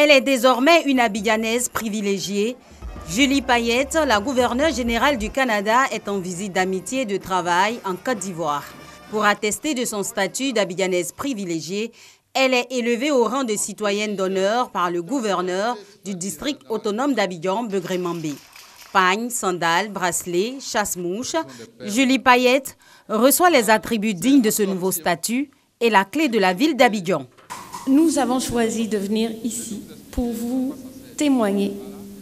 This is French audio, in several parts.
Elle est désormais une Abidjanaise privilégiée. Julie Payette, la gouverneure générale du Canada, est en visite d'amitié et de travail en Côte d'Ivoire. Pour attester de son statut d'Abidjanaise privilégiée, elle est élevée au rang de citoyenne d'honneur par le gouverneur du district autonome d'Abidjan, Begré Mambé. Pagne, sandales, bracelets, chasse-mouches, Julie Payette reçoit les attributs dignes de ce nouveau statut et la clé de la ville d'Abidjan. Nous avons choisi de venir ici pour vous témoigner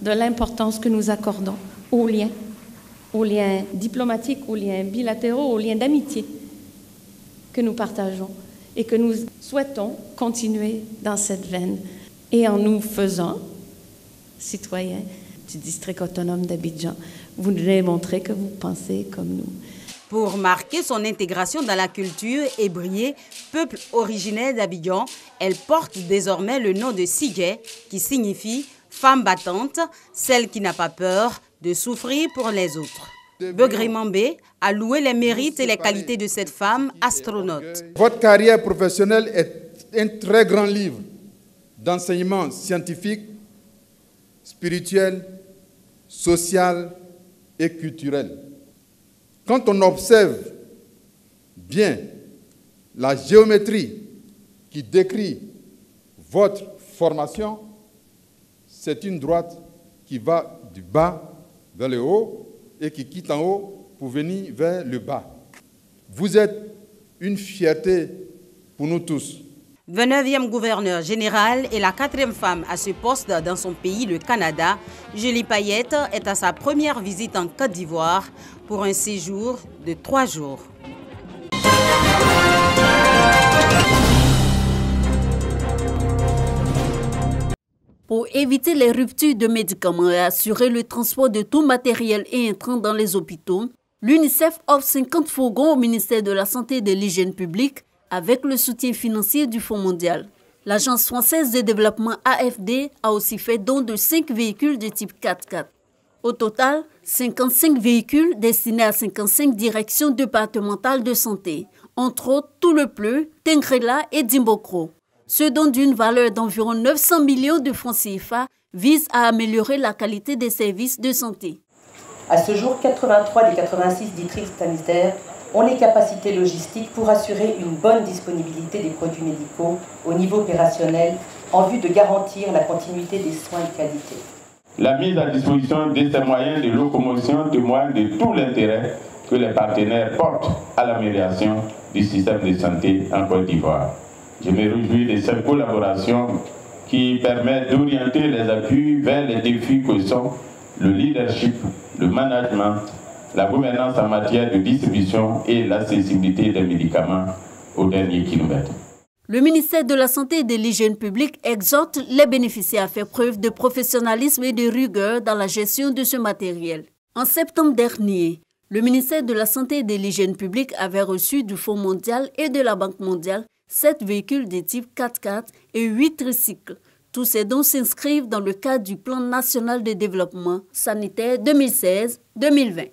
de l'importance que nous accordons aux liens diplomatiques, aux liens bilatéraux, aux liens d'amitié que nous partageons et que nous souhaitons continuer dans cette veine. Et en nous faisant citoyens du district autonome d'Abidjan, vous nous démontrez que vous pensez comme nous. Pour marquer son intégration dans la culture et briller, peuple originaire d'Abidjan, elle porte désormais le nom de Sigé, qui signifie femme battante, celle qui n'a pas peur de souffrir pour les autres. Begré Mambé a loué les mérites et les qualités de cette femme astronaute. Votre carrière professionnelle est un très grand livre d'enseignement scientifique, spirituel, social et culturel. Quand on observe bien la géométrie qui décrit votre formation, c'est une droite qui va du bas vers le haut et qui quitte en haut pour venir vers le bas. Vous êtes une fierté pour nous tous. 29e gouverneur général et la 4e femme à ce poste dans son pays, le Canada, Julie Payette est à sa première visite en Côte d'Ivoire pour un séjour de 3 jours. Pour éviter les ruptures de médicaments et assurer le transport de tout matériel et intrants dans les hôpitaux, l'UNICEF offre 50 fourgons au ministère de la Santé et de l'Hygiène publique avec le soutien financier du Fonds mondial. L'Agence française de développement AFD a aussi fait don de 5 véhicules de type 4x4. Au total, 55 véhicules destinés à 55 directions départementales de santé, entre autres Toulepleu, Tengrela et Dimbokro. Ce don d'une valeur d'environ 900 millions de francs CFA vise à améliorer la qualité des services de santé. À ce jour, 83 des 86 districts sanitaires ont les capacités logistiques pour assurer une bonne disponibilité des produits médicaux au niveau opérationnel en vue de garantir la continuité des soins de qualité. La mise à disposition de ces moyens de locomotion témoigne de tout l'intérêt que les partenaires portent à l'amélioration du système de santé en Côte d'Ivoire. Je me réjouis de cette collaboration qui permet d'orienter les appuis vers les défis que sont le leadership, le management, la gouvernance en matière de distribution et l'accessibilité des médicaments au dernier kilomètre. Le ministère de la Santé et de l'Hygiène publique exhorte les bénéficiaires à faire preuve de professionnalisme et de rigueur dans la gestion de ce matériel. En septembre dernier, le ministère de la Santé et de l'Hygiène publique avait reçu du Fonds mondial et de la Banque mondiale 7 véhicules de type 4x4 et 8 tricycles. Tous ces dons s'inscrivent dans le cadre du Plan national de développement sanitaire 2016-2020.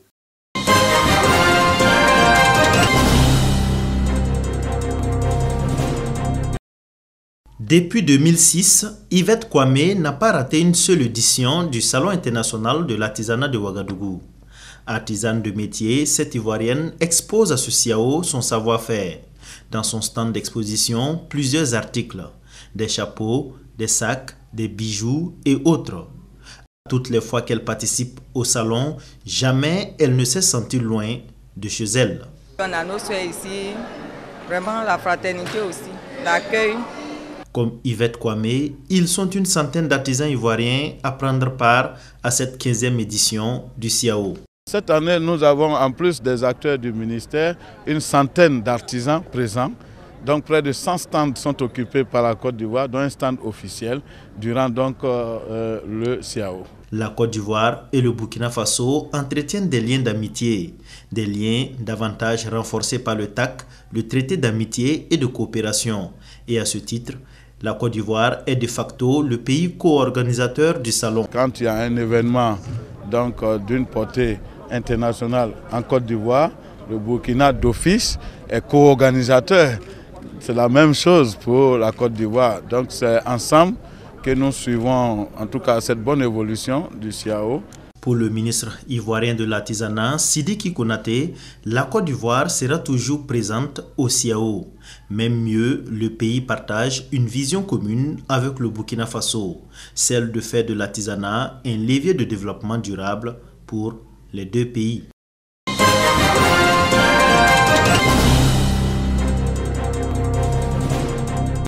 Depuis 2006, Yvette Kwame n'a pas raté une seule édition du Salon international de l'artisanat de Ouagadougou. Artisane de métier, cette Ivoirienne expose à ce CIAO son savoir-faire. Dans son stand d'exposition, plusieurs articles, des chapeaux, des sacs, des bijoux et autres. Toutes les fois qu'elle participe au salon, jamais elle ne s'est sentie loin de chez elle. On a nos soeurs ici, vraiment la fraternité aussi, l'accueil. Comme Yvette Kwame, ils sont une centaine d'artisans ivoiriens à prendre part à cette 15e édition du CIAO. Cette année, nous avons en plus des acteurs du ministère, une centaine d'artisans présents. Donc près de 100 stands sont occupés par la Côte d'Ivoire, dont un stand officiel durant donc le CIAO. La Côte d'Ivoire et le Burkina Faso entretiennent des liens d'amitié, des liens davantage renforcés par le TAC, le traité d'amitié et de coopération. Et à ce titre, la Côte d'Ivoire est de facto le pays co-organisateur du salon. Quand il y a un événement d'une portée internationale en Côte d'Ivoire, le Burkina d'office est co-organisateur. C'est la même chose pour la Côte d'Ivoire. Donc c'est ensemble que nous suivons en tout cas cette bonne évolution du CIAO. Pour le ministre ivoirien de l'artisanat, Sidiki Konaté, la Côte d'Ivoire sera toujours présente au CIAO. Même mieux, le pays partage une vision commune avec le Burkina Faso, celle de faire de l'artisanat un levier de développement durable pour les deux pays.